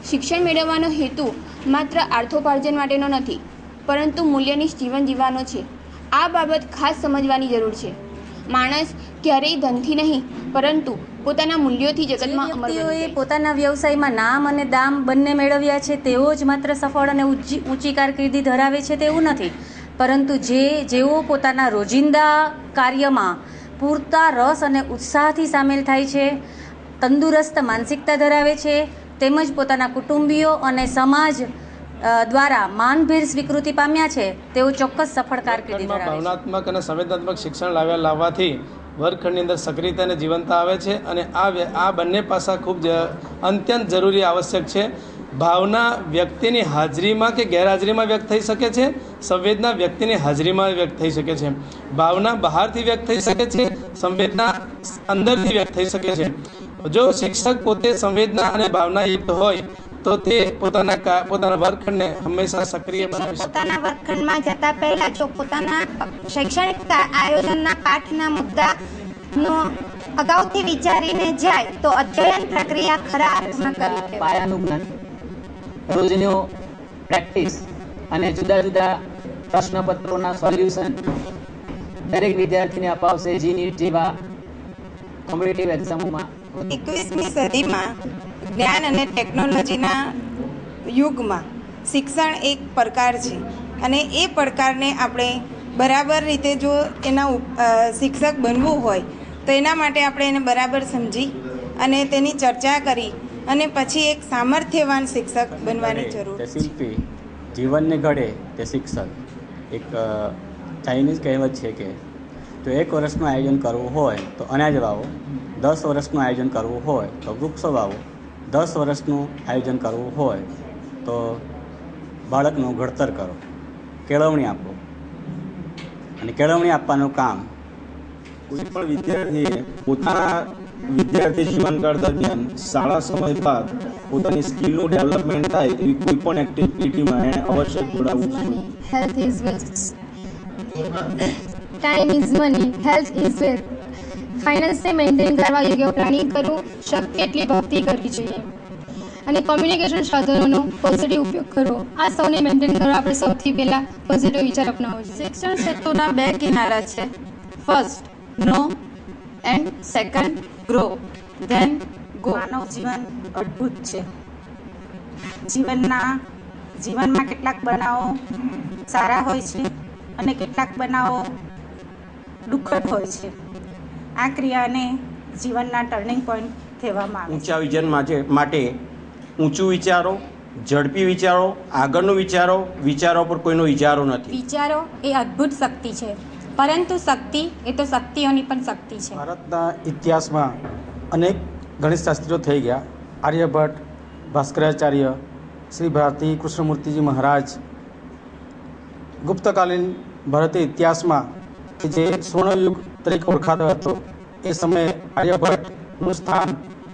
શિક્ષણ મેળવવાનો હેતુ માત્ર આર્થોપાર્જન માટેનો નથી, પરંતુ મૂલ્યનિષ્ઠ જીવન જીવવાનો છે. આ બાબત ખાસ સમજવાની જરૂર છે. માણસ ક્યારેય ધનથી નહીં, પરંતુ પોતાના મૂલ્યોથી જગતમાં અમર બને છે. પોતાના વ્યવસાયમાં નામ અને દામ બંને મેળવ્યા છે તેઓ જ માત્ર સફળ અને ઊંચી કારકિર્દી ધરાવે છે તેવું નથી, પરંતુ જેઓ પોતાના રોજિંદા કાર્યમાં પૂરતા રસ અને ઉત્સાહથી સામેલ થાય છે, તંદુરસ્ત માનસિકતા ધરાવે છે, તેમજ પોતાના કુટુંબીઓ અને સમાજ દ્વારા માનભેર સ્વીકૃતિ પામ્યા છે, તેઓ ચોક્કસ સફળ કારકિર્દી ધરાવે છે. ભાવનાત્મક અને સંવેદનાત્મક શિક્ષણ લાવવાથી વર્ગખંડની અંદર સક્રિયતા અને જીવંતતા આવે છે, અને આ બંને પાસા ખૂબ અત્યંત જરૂરી આવશ્યક છે. ભાવના વ્યક્તિની હાજરીમાં કે ગેરહાજરીમાં વ્યક્ત થઈ શકે છે, સંવેદના વ્યક્તિની હાજરીમાં વ્યક્ત થઈ શકે છે. ભાવના બહારથી વ્યક્ત થઈ શકે છે, સંવેદના અંદરથી વ્યક્ત થઈ શકે છે. જો શિક્ષક પોતે સંવેદના અને ભાવનાયુક્ત હોય તો તે પોતાના વર્ગખંડને હંમેશા સક્રિય બનાવી શકે. પોતાના વર્ગખંડમાં જતા પહેલા જો પોતાના શૈક્ષણિક આયોજનના પાઠના મુદ્દાનો અગાઉથી વિચારીને જાય તો અધ્યયન પ્રક્રિયા ખરા અર્થમાં કરી પાયાનું જ્ઞાન, રોજની પ્રેક્ટિસ અને જુદા જુદા પ્રશ્નપત્રોના સોલ્યુશન દરેક વિદ્યાર્થીને અપાવશે. GNET જેવા કોમ્પિટિટિવ એક્ઝામોમાં 21મી સદીમાં જ્ઞાન અને ટેકનોલોજીના યુગમાં શિક્ષણ એક પડકાર છે, અને એ પડકારને આપણે બરાબર રીતે જો શિક્ષક બનવું હોય તો એના માટે આપણે એને બરાબર સમજી અને તેની ચર્ચા કરી અને પછી એક સામર્થ્યવાન શિક્ષક બનવાની જરૂર છે. શિલ્પી જીવનને ઘડે તે શિક્ષક. એક ચાઇનીઝ કહેવત છે કે જો 1 વર્ષનું આયોજન કરવું હોય તો અનાજ વાવો, 10 વર્ષનું આયોજન કરવું હોય તો વૃક્ષો વાવો, 10 વર્ષનું આયોજન કરવું હોય તો બાળકનું ઘડતર કરો, કેળવણી આપો. અને કેળવણી આપવાનું કામ કોઈ પણ વિદ્યાર્થીએ પોતાના વિદ્યાર્થી જીવનકાળ દરમિયાન શાળા સમય બાદ પોતાની સ્કિલનું ડેવલપમેન્ટ થાય એવી કોઈ પણ એક્ટિવિટીમાં એણે અવશ્ય જોડાવવું જોઈએ. Health is wealth, time is money, health is wealth. ફાઇનાન્સને મેન્ટેન કરવા યોગ્ય પ્લાનિંગ કરવું, શક્ય એટલી ભક્તિ કરવી જોઈએ, અને કોમ્યુનિકેશન સાધનોનો પોઝિટિવ ઉપયોગ કરવો. આ સૌને મેન્ટેન કરવા આપણે સૌથી પહેલાં પોઝિટિવ વિચાર અપનાવવો જોઈએ. શિક્ષણ સેતુના 2 કિનારા છે. First know and second grow, then go. માનવ જીવન અદ્ભુત છે. જીવનમાં કેટલાક બનાવો સારા હોય છે અને કેટલાક બનાવો દુઃખદ હોય છે. આ ક્રિયાને જીવનના ટર્નિંગ પોઈન્ટ કહેવામાં આવે છે. ઊંચા વિઝન માટે ઊંચું વિચારો, ઝડપી વિચારો, આગળનું વિચારો પર કોઈનો વિચારો નથી. વિચારો એ અદ્ભુત શક્તિ છે, પરંતુ શક્તિ એ તો શક્તિઓની પણ શક્તિ છે. ભારતના ઇતિહાસમાં અનેક ગણિતશાસ્ત્રીઓ થઈ ગયા. આર્યભટ્ટ, ભાસ્કરાચાર્ય, શ્રી ભારતી કૃષ્ણમૂર્તિજી મહારાજ. ગુપ્તકાલીન ભારતીય ઇતિહાસમાં કે જે સ્વર્ણયુગ તરીકે ઓળખાતો હતો, એ સમયે આર્યભટ્ટનું સ્થાન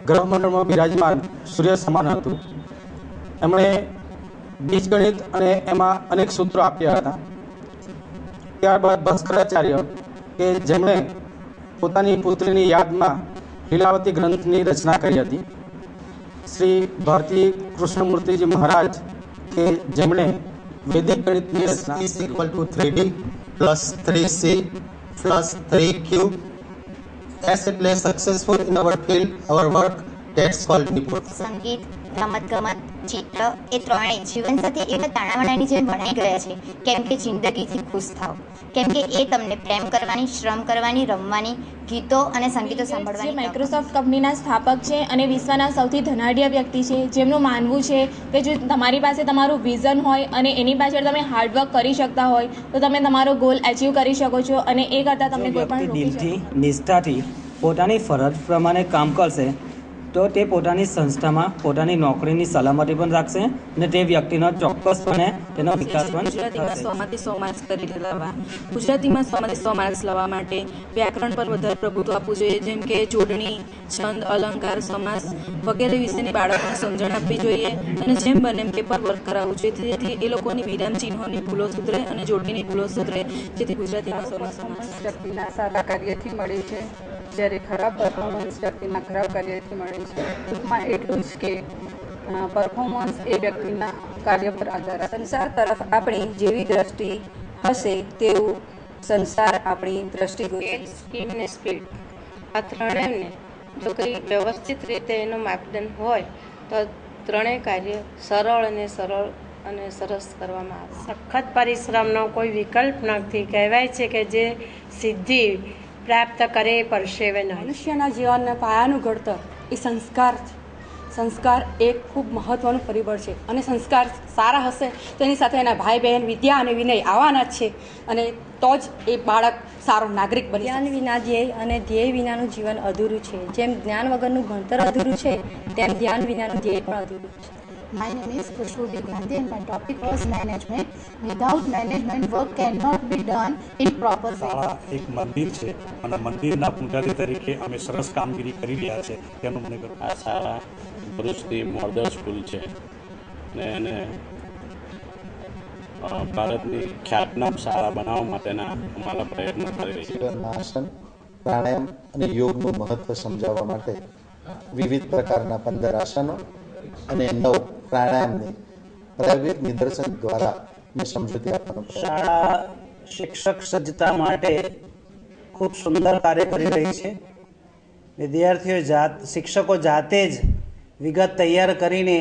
ગ્રહમંડળમાં બિરાજમાન સૂર્ય સમાન હતું. એમણે બીજગણિત અને એમાં અનેક સૂત્રો આપ્યા હતા. ત્યારબાદ ભાસ્કરાચાર્ય કે જેમણે પોતાની પુત્રીની યાદમાં લીલાવતી ગ્રંથની રચના કરી હતી. શ્રી ભારતી કૃષ્ણમૂર્તિજી મહારાજ કે જેમણે વૈદિક ગણિતની રચના = 3D + 3C + 3Q. As it lay successful in our field, our work, that's called report. સંગીત, રમતગમત, ચિત્ર એ ત્રણેય જીવન સાથે એવા તાણાવાણાની જેમ ભણાઈ ગયા છે. કેમ કે જિંદગીથી ખુશ થાઓ, કેમ કે એ તમને પ્રેમ કરવાની, શ્રમ કરવાની, રમવાની, ગીતો અને સંગીતો સાંભળવાની. માઇક્રોસોફ્ટ કંપનીના સ્થાપક છે અને વિશ્વના સૌથી ધનાઢ્ય વ્યક્તિ છે, જેમનું માનવું છે કે જો તમારી પાસે તમારું વિઝન હોય અને એની પાછળ તમે હાર્ડવર્ક કરી શકતા હોય તો તમે તમારો ગોલ અચીવ કરી શકો છો, અને એ કરતાં તમને કોઈ પણ દિલથી, નિષ્ઠાથી પોતાની ફરજ પ્રમાણે કામ કરશે તો તે પોતાની સંસ્થામાં પોતાની નોકરીની સલામતી પણ રાખશે અને તે વ્યક્તિનો ચોક્કસપણે તેનો વિકાસ પણ ગુજરાતીમાં 100માંથી 100 માર્ક્સ કરી લાવવા. ગુજરાતીમાં 100માંથી 100 માર્ક્સ લાવવા માટે વ્યાકરણ પર વધારે પ્રભુત્વ આપવું જોઈએ, જેમ કે જોડણી, છંદ, અલંકાર, સમાસ વગેરે વિશેની બાળકોને સમજણ આપવી જોઈએ, અને જેમ બને એમ પેપર વર્ક કરાવવું જોઈએ, જેથી એ લોકોની વિરામ ચિહ્નોની ભૂલો સુધરે અને જોડણીની ભૂલો સુધરે, જેથી ગુજરાતીમાં 100માં 100 માર્ક્સ. શક્તિના સારા કાર્યથી મળે છે, જ્યારે ખરાબ પરફોર્મન્સ શક્તિના ખરાબ કાર્યથી મળે છે. ટૂંકમાં એટલું જ કે પરફોર્મન્સ એ વ્યક્તિના કાર્ય પર આધાર રાખે. સંસાર તરફ આપણી જેવી દ્રષ્ટિ હશે તેવું સંસાર આપણી દ્રષ્ટિ ગોચે. સ્કીમ ને સ્પીડ આ ત્રણેયને જો કંઈ વ્યવસ્થિત રીતે એનું માપદંડ હોય તો ત્રણેય કાર્ય સરળ અને સરસ કરવામાં આવે. સખત પરિશ્રમનો કોઈ વિકલ્પ નથી. કહેવાય છે કે જે સિદ્ધિ પ્રાપ્ત કરે પરસેવે નહીં. મનુષ્યના જીવનના પાયાનું ઘડતર એ સંસ્કાર છે. સંસ્કાર એક ખૂબ મહત્ત્વનું પરિબળ છે અને સંસ્કાર સારા હશે તેની સાથે એના ભાઈ બહેન વિદ્યા અને વિનય આવવાના જ છે અને તો જ એ બાળક સારો નાગરિક બને. જ્ઞાન વિના ધ્યેય અને ધ્યેય વિનાનું જીવન અધૂરું છે. જેમ જ્ઞાન વગરનું ભણતર અધૂરું છે તેમ ધ્યાન વિનાનું ધ્યેય પણ અધૂરું છે. My name is Khushbu Gandhi and my topic was management. Without management, work cannot be done in proper way. શાળા એક મંદિર છે અને મંદિરના પૂજારી તરીકે અમે સરસ કામગીરી કરી રહ્યા છે તેનું મને આ શાળા ભરૂચની મોડલ સ્કૂલ છે અને એને ભારતની ખ્યાતનામ શાળા બનાવવા માટેના અમારા પ્રયત્નો કરી રહી છે. આસન, પ્રાણાયામ અને યોગનું મહત્વ સમજાવવા માટે વિવિધ પ્રકારના 15 આસનો અને 9 પ્રાણાયામને પ્રાયોગિક નિદર્શન દ્વારા સમજૂતી આપવાનું. શાળા શિક્ષક સજ્જતા માટે ખૂબ સુંદર કાર્ય કરી રહી છે. વિદ્યાર્થીઓ શિક્ષકો જાતે જ વિગત તૈયાર કરીને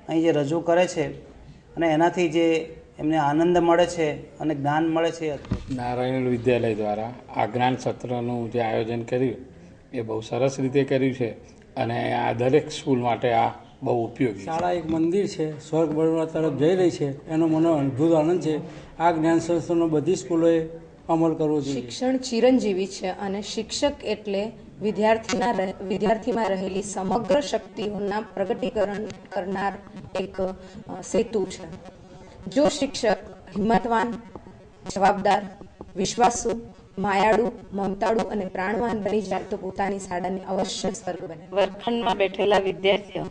અહીં જે રજૂ કરે છે અને એનાથી જે એમને આનંદ મળે છે અને જ્ઞાન મળે છે. નારાયણ વિદ્યાલય દ્વારા આ જ્ઞાન સત્રનું જે આયોજન કર્યું એ બહુ સરસ રીતે કર્યું છે અને આ દરેક સ્કૂલ માટે આ બહુ ઉપયોગી. શાળા એક મંદિર છે, સ્વર્ગ બળવા તરફ જઈ રહી છે, એનો મને અદ્ભુત આનંદ છે. આ જ્ઞાન સંસ્થાનો બધી સ્કૂલોએ અમલ કરવો જોઈએ. શિક્ષણ ચિરંજીવી છે અને શિક્ષક એટલે વિદ્યાર્થીમાં રહેલી સમગ્ર શક્તિઓના પ્રગટીકરણ કરનાર એક સેતુ છે. જો શિક્ષક હિંમતવાન, જવાબદાર, વિશ્વાસુ, માયાળુ, મમતાળુ અને પ્રાણવાન બની જાય તો પોતાની શાળાને અવશ્ય સ્વર્ગ બને. વર્ગખંડમાં બેઠેલા વિદ્યાર્થીઓ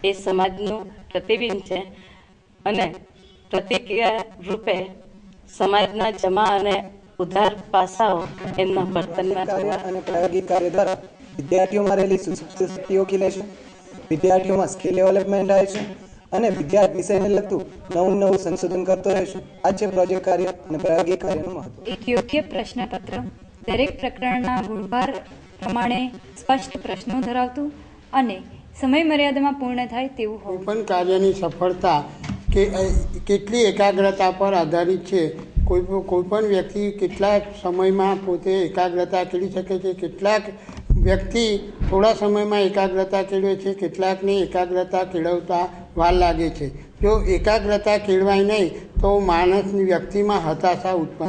એ સમાજનું પ્રતિબિંબ છે અને પ્રતિક્રિયા રૂપે સમાજના જમા અને ઉધાર પાસાઓ એમના વર્તનમાં અને પ્રાયોગિક કાર્ય દ્વારા વિદ્યાર્થીઓમાં રહેલી સુસુપ્ત શક્તિઓ ખીલે છે, વિદ્યાર્થીઓમાં સ્કિલ ડેવલપમેન્ટ થાય છે અને વિદ્યાર્થી વિષયને લગતું નવું સંશોધન કરતો રહે છે. આ છે પ્રોજેક્ટ કાર્ય અને પ્રાયોગિક કાર્યનું મહત્વ. એક યોગ્ય પ્રશ્નપત્ર દરેક પ્રકરણના ગુણભાર પ્રમાણે સ્પષ્ટ પ્રશ્નો ધરાવતું અને સમય મર્યાદામાં પૂર્ણ થાય તેવું હોવું. કોઈ પણ કાર્યની સફળતા કેટલી એકાગ્રતા પર આધારિત છે. કોઈ પણ વ્યક્તિ કેટલા સમયમાં પોતે એકાગ્રતા કેળવી શકે છે, કેટલાક વ્યક્તિ થોડા સમયમાં એકાગ્રતા કેળવે છે, કેટલાકને એકાગ્રતા કેળવતા વાર લાગે છે. જો એકાગ્રતા કેળવાય નહીં તો માણસની વ્યક્તિમાં હતાશા ઉત્પન્ન